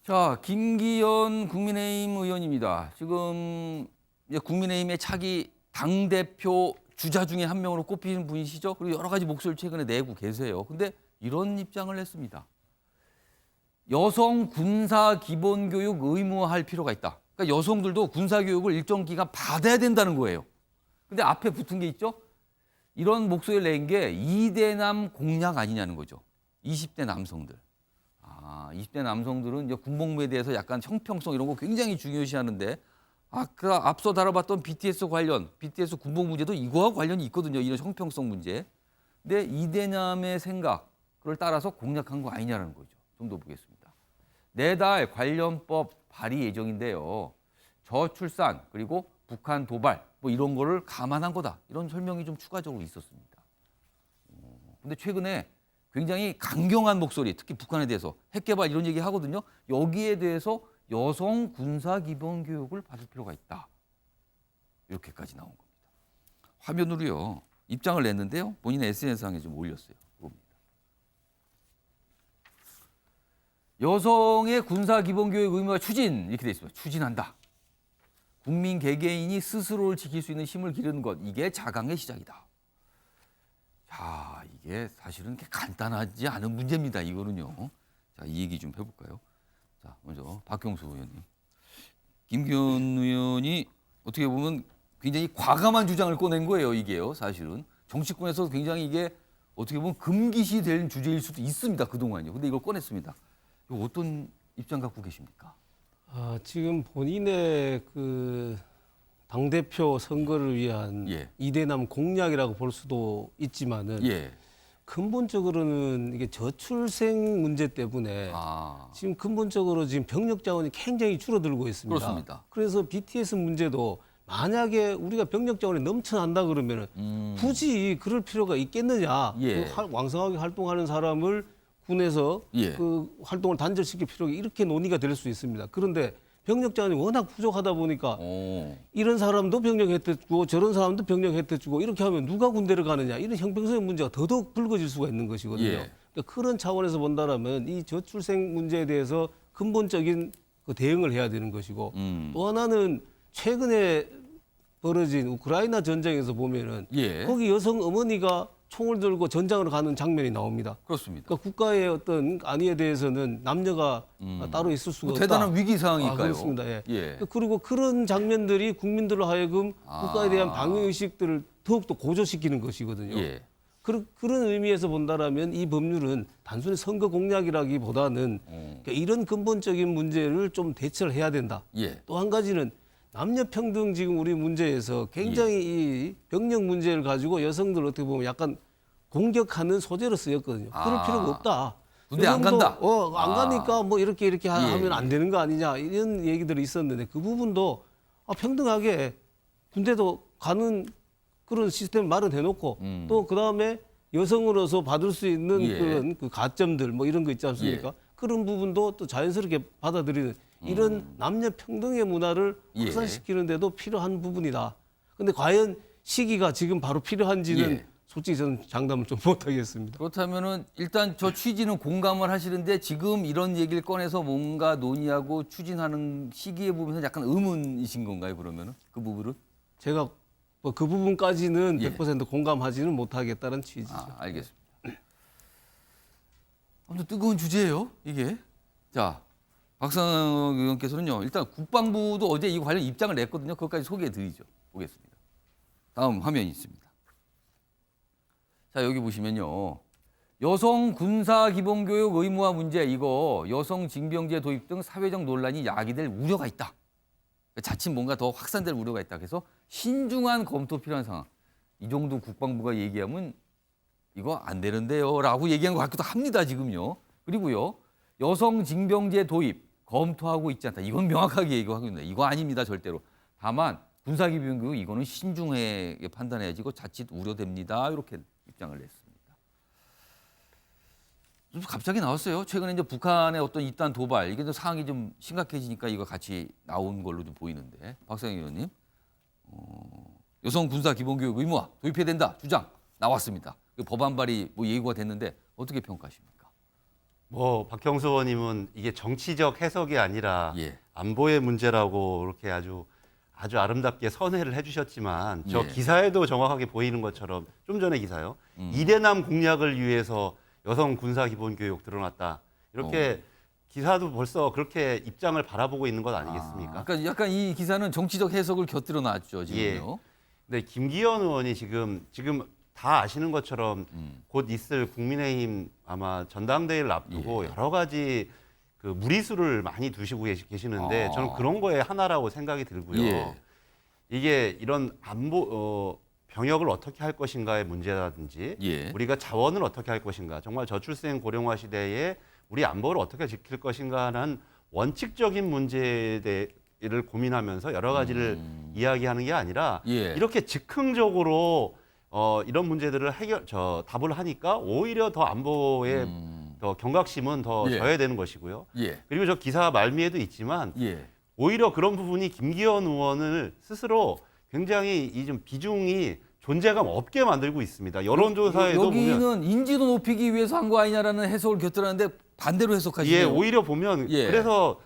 자, 김기현 국민의힘 의원입니다. 지금 이제 국민의힘의 차기 당대표 주자 중에 한 명으로 꼽히는 분이시죠. 그리고 여러 가지 목소리를 최근에 내고 계세요. 근데 이런 입장을 냈습니다. 여성 군사 기본교육 의무화할 필요가 있다. 그러니까 여성들도 군사교육을 일정 기간 받아야 된다는 거예요. 근데 앞에 붙은 게 있죠. 이런 목소리를 낸 게 이대남 공약 아니냐는 거죠. 20대 남성들. 20대 남성들은 이제 군복무에 대해서 약간 형평성 이런 거 굉장히 중요시하는데 아까 앞서 다뤄봤던 BTS 관련, BTS 군복 문제도 이거와 관련이 있거든요. 이런 형평성 문제. 근데 이대남의 생각을 따라서 공약한 거 아니냐는 거죠. 좀 더 보겠습니다. 내달 관련법 발의 예정인데요. 저출산 그리고 북한 도발 뭐 이런 거를 감안한 거다. 이런 설명이 좀 추가적으로 있었습니다. 근데 최근에 굉장히 강경한 목소리, 특히 북한에 대해서 핵개발 이런 얘기 하거든요. 여기에 대해서 여성 군사 기본 교육을 받을 필요가 있다. 이렇게까지 나온 겁니다. 화면으로요. 입장을 냈는데요. 본인의 SNS상에 좀 올렸어요. 그겁니다. 여성의 군사 기본 교육 의무화 추진 이렇게 돼 있습니다. 추진한다. 국민 개개인이 스스로를 지킬 수 있는 힘을 기르는 것, 이게 자강의 시작이다. 자, 이게 사실은 간단하지 않은 문제입니다. 이거는요. 자, 이 얘기 좀 해볼까요? 자, 먼저 박경수 의원님. 김기현 의원이 어떻게 보면 굉장히 과감한 주장을 꺼낸 거예요. 이게요. 사실은 정치권에서 굉장히 이게 어떻게 보면 금기시 된 주제일 수도 있습니다. 그동안요. 근데 이걸 꺼냈습니다. 이거 어떤 입장 갖고 계십니까? 지금 본인의 그 당대표 선거를 위한 이대남 공약이라고 볼 수도 있지만은 근본적으로는 이게 저출생 문제 때문에 지금 근본적으로 지금 병력 자원이 굉장히 줄어들고 있습니다. 그렇습니다. 그래서 BTS 문제도 만약에 우리가 병력 자원이 넘쳐난다 그러면은 굳이 그럴 필요가 있겠느냐? 왕성하게 활동하는 사람을 군에서 그 활동을 단절시킬 필요가 이렇게 논의가 될 수 있습니다. 그런데 병력 자원이 워낙 부족하다 보니까 이런 사람도 병력 혜택 주고 저런 사람도 병력 혜택 주고 이렇게 하면 누가 군대를 가느냐 이런 형평성의 문제가 더더욱 불거질 수가 있는 것이거든요. 그러니까 그런 차원에서 본다라면 이 저출생 문제에 대해서 근본적인 그 대응을 해야 되는 것이고 또 하나는 최근에 벌어진 우크라이나 전쟁에서 보면은 거기 여성 어머니가 총을 들고 전장으로 가는 장면이 나옵니다. 그렇습니다. 그러니까 국가의 어떤 안위에 대해서는 남녀가 따로 있을 수가 없다. 대단한 위기 상황이니까요. 그렇습니다. 그리고 그런 장면들이 국민들로 하여금 국가에 대한 방위 의식들을 더욱더 고조시키는 것이거든요. 그런 의미에서 본다라면 이 법률은 단순히 선거 공약이라기보다는 그러니까 이런 근본적인 문제를 좀 대처를 해야 된다. 또 한 가지는 남녀 평등 지금 우리 문제에서 굉장히 이 병력 문제를 가지고 여성들 어떻게 보면 약간 공격하는 소재로 쓰였거든요. 그럴 필요가 없다. 군대 안 간다. 안 가니까 뭐 이렇게 하면 안 되는 거 아니냐 이런 얘기들이 있었는데 그 부분도 평등하게 군대도 가는 그런 시스템 마련해놓고 또 그 다음에 여성으로서 받을 수 있는 그런 그 가점들 뭐 이런 거 있지 않습니까? 그런 부분도 또 자연스럽게 받아들이는 이런 남녀 평등의 문화를 확산시키는데도 필요한 부분이다. 근데 과연 시기가 지금 바로 필요한지는 솔직히 저는 장담을 좀 못하겠습니다. 그렇다면은 일단 저 취지는 공감을 하시는데 지금 이런 얘기를 꺼내서 뭔가 논의하고 추진하는 시기에 보면 약간 의문이신 건가요? 그러면은 그 부분은? 제가 뭐 그 부분까지는 100% 공감하지는 못하겠다는 취지죠. 알겠습니다. 아무튼 뜨거운 주제예요, 이게. 자, 박상혁 의원께서는요. 일단 국방부도 어제 이 관련 입장을 냈거든요. 그것까지 소개해드리죠. 보겠습니다. 다음 화면이 있습니다. 자, 여기 보시면요. 여성 군사 기본교육 의무화 문제 이거 여성 징병제 도입 등 사회적 논란이 야기될 우려가 있다. 자칫 뭔가 더 확산될 우려가 있다. 그래서 신중한 검토 필요한 상황. 이 정도 국방부가 얘기하면 이거 안 되는데요. 라고 얘기한 것 같기도 합니다. 지금요. 그리고요. 여성 징병제 도입 검토하고 있지 않다. 이건 명확하게 얘기하고 있습니다. 이거 아닙니다. 절대로. 다만 군사기본교육 이거는 신중하게 판단해야지 이거 자칫 우려됩니다. 이렇게 입장을 냈습니다. 좀 갑자기 나왔어요. 최근에 이제 북한의 어떤 이단 도발 이게 좀 상황이 좀 심각해지니까 이거 같이 나온 걸로 좀 보이는데 박상혁 의원님 여성 군사 기본교육 의무화 도입해야 된다 주장 나왔습니다. 법안 발의 뭐 예고가 됐는데 어떻게 평가하십니까? 뭐 박형수 의원님은 이게 정치적 해석이 아니라 예. 안보의 문제라고 이렇게 아주 아름답게 선회를 해주셨지만 저 예. 기사에도 정확하게 보이는 것처럼 좀 전에 기사요. 이대남 공략을 위해서 여성 군사 기본 교육 드러났다. 이렇게 기사도 벌써 그렇게 입장을 바라보고 있는 것 아니겠습니까? 그러니까 약간 이 기사는 정치적 해석을 곁들여 놨죠, 지금요. 네, 김기현 의원이 지금 다 아시는 것처럼 곧 있을 국민의힘 아마 전당대회를 앞두고 예. 여러 가지 그 무리수를 많이 두시고 계시는데 저는 그런 거에 하나라고 생각이 들고요. 예. 이게 이런 병역을 어떻게 할 것인가의 문제라든지 예. 우리가 자원을 어떻게 할 것인가, 정말 저출생 고령화 시대에 우리 안보를 어떻게 지킬 것인가는 원칙적인 문제를 고민하면서 여러 가지를 이야기하는 게 아니라 예. 이렇게 즉흥적으로 이런 문제들을 답을 하니까 오히려 더 안보에 더 경각심은 더 예. 져야 되는 것이고요. 예. 그리고 저 기사 말미에도 있지만 예. 오히려 그런 부분이 김기현 의원을 스스로 굉장히 이 좀 비중이 존재감 없게 만들고 있습니다. 여론조사에도 여기는 보면 인지도 높이기 위해서 한 거 아니냐라는 해석을 곁들였는데 반대로 해석하시네요. 예, 오히려 보면 예. 그래서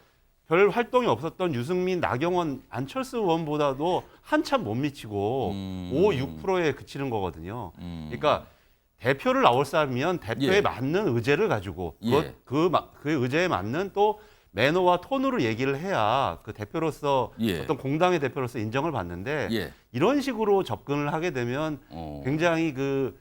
별 활동이 없었던 유승민, 나경원, 안철수 의원보다도 한참 못 미치고 5, 6%에 그치는 거거든요. 그러니까 대표를 나올 사람이면 대표에 예. 맞는 의제를 가지고 예. 그 의제에 맞는 또 매너와 톤으로 얘기를 해야 그 대표로서 예. 어떤 공당의 대표로서 인정을 받는데 예. 이런 식으로 접근을 하게 되면 굉장히 그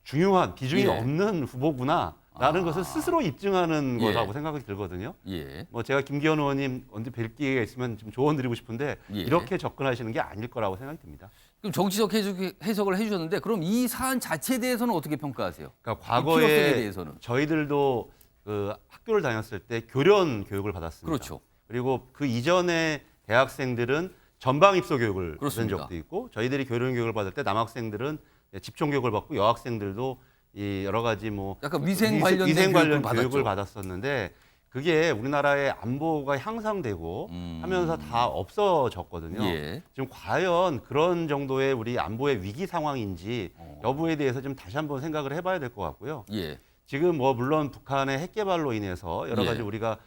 중요한 비중이 예. 없는 후보구나라는 것을 스스로 입증하는 예. 거라고 생각이 들거든요. 예. 뭐 제가 김기현 의원님 언제 뵐 기회가 있으면 좀 조언 드리고 싶은데 예. 이렇게 접근하시는 게 아닐 거라고 생각이 듭니다. 그럼 정치적 해석을 해주셨는데 그럼 이 사안 자체에 대해서는 어떻게 평가하세요? 그러니까 이 필요성에 과거에 대해서는. 저희들도 그 학교를 다녔을 때 교련 교육을 받았습니다. 그렇죠. 그리고 그 이전에 대학생들은 전방 입소 교육을 받은 그렇습니다. 적도 있고 저희들이 교련 교육을 받을 때 남학생들은 집중 교육을 받고 여학생들도 이 여러 가지 뭐 약간 위생 관련된 교육을 교육을 받았죠. 받았었는데 그게 우리나라의 안보가 향상되고 하면서 다 없어졌거든요. 예. 지금 과연 그런 정도의 우리 안보의 위기 상황인지 여부에 대해서 좀 다시 한번 생각을 해봐야 될 것 같고요. 예. 지금 뭐 물론 북한의 핵 개발로 인해서 여러 예. 가지 우리가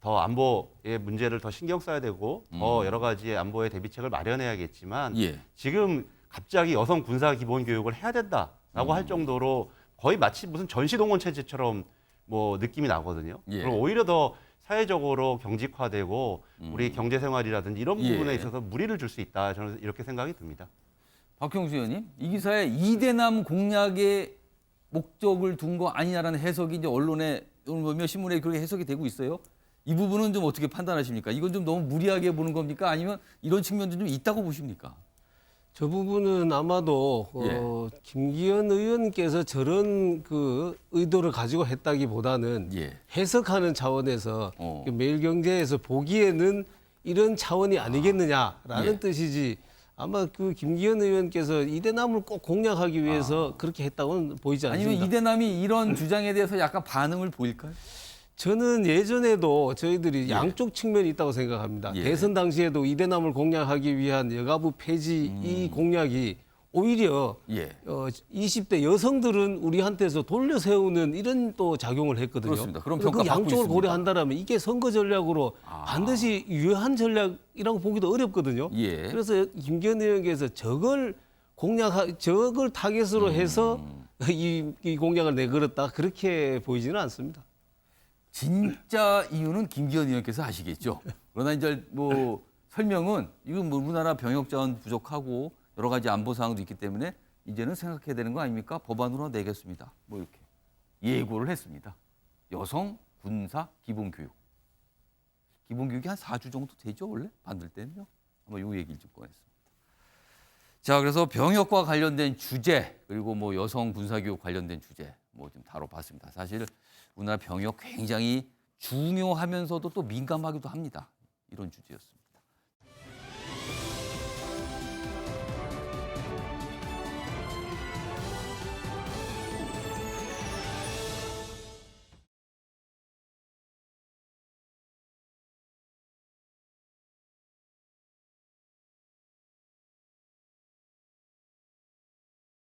더 안보의 문제를 더 신경 써야 되고 더 여러 가지의 안보의 대비책을 마련해야겠지만 예. 지금 갑자기 여성 군사 기본 교육을 해야 된다라고 할 정도로 거의 마치 무슨 전시동원 체제처럼 뭐 느낌이 나거든요. 예. 그럼 오히려 더 사회적으로 경직화되고 우리 경제 생활이라든지 이런 예. 부분에 있어서 무리를 줄 수 있다. 저는 이렇게 생각이 듭니다. 박형수 의원님, 이 기사에 이대남 공략의 목적을 둔 거 아니냐라는 해석이 이제 언론에 몇 신문에 그렇게 해석이 되고 있어요. 이 부분은 좀 어떻게 판단하십니까? 이건 좀 너무 무리하게 보는 겁니까? 아니면 이런 측면도 좀 있다고 보십니까? 저 부분은 아마도 김기현 의원께서 저런 그 의도를 가지고 했다기보다는 예. 해석하는 차원에서 어. 매일경제에서 보기에는 이런 차원이 아니겠느냐라는 예. 뜻이지 아마 그 김기현 의원께서 이대남을 꼭 공략하기 위해서 그렇게 했다고는 보이지 않습니다. 아니면 이대남이 이런 주장에 대해서 약간 반응을 보일까요? 저는 예전에도 저희들이 양쪽 측면이 있다고 생각합니다. 예. 대선 당시에도 이대남을 공략하기 위한 여가부 폐지 이 공략이 오히려 예. 20대 여성들은 우리한테서 돌려 세우는 이런 또 작용을 했거든요. 그렇습니다. 그런 그래서 평가 그 받고 양쪽을 있습니다. 고려한다면 이게 선거 전략으로 반드시 유효한 전략이라고 보기도 어렵거든요. 예. 그래서 김기현 의원께서 저걸 타겟으로 해서 이 공약을 내걸었다 그렇게 보이지는 않습니다. 진짜 이유는 김기현 의원께서 아시겠죠. 그러나 이제 뭐 설명은 이건 뭐 우리나라 병역 자원 부족하고 여러 가지 안보 사항도 있기 때문에 이제는 생각해야 되는 거 아닙니까? 법안으로 내겠습니다. 뭐 이렇게 예고를 했습니다. 여성 군사 기본 교육. 기본 교육이 한 4주 정도 되죠, 원래? 만들 때는요. 아마 요 얘기를 좀 꺼냈습니다. 자, 그래서 병역과 관련된 주제 그리고 뭐 여성 군사 교육 관련된 주제 뭐 좀 다뤄봤습니다. 사실 우리나라 병역 굉장히 중요하면서도 또 민감하기도 합니다. 이런 주제였습니다.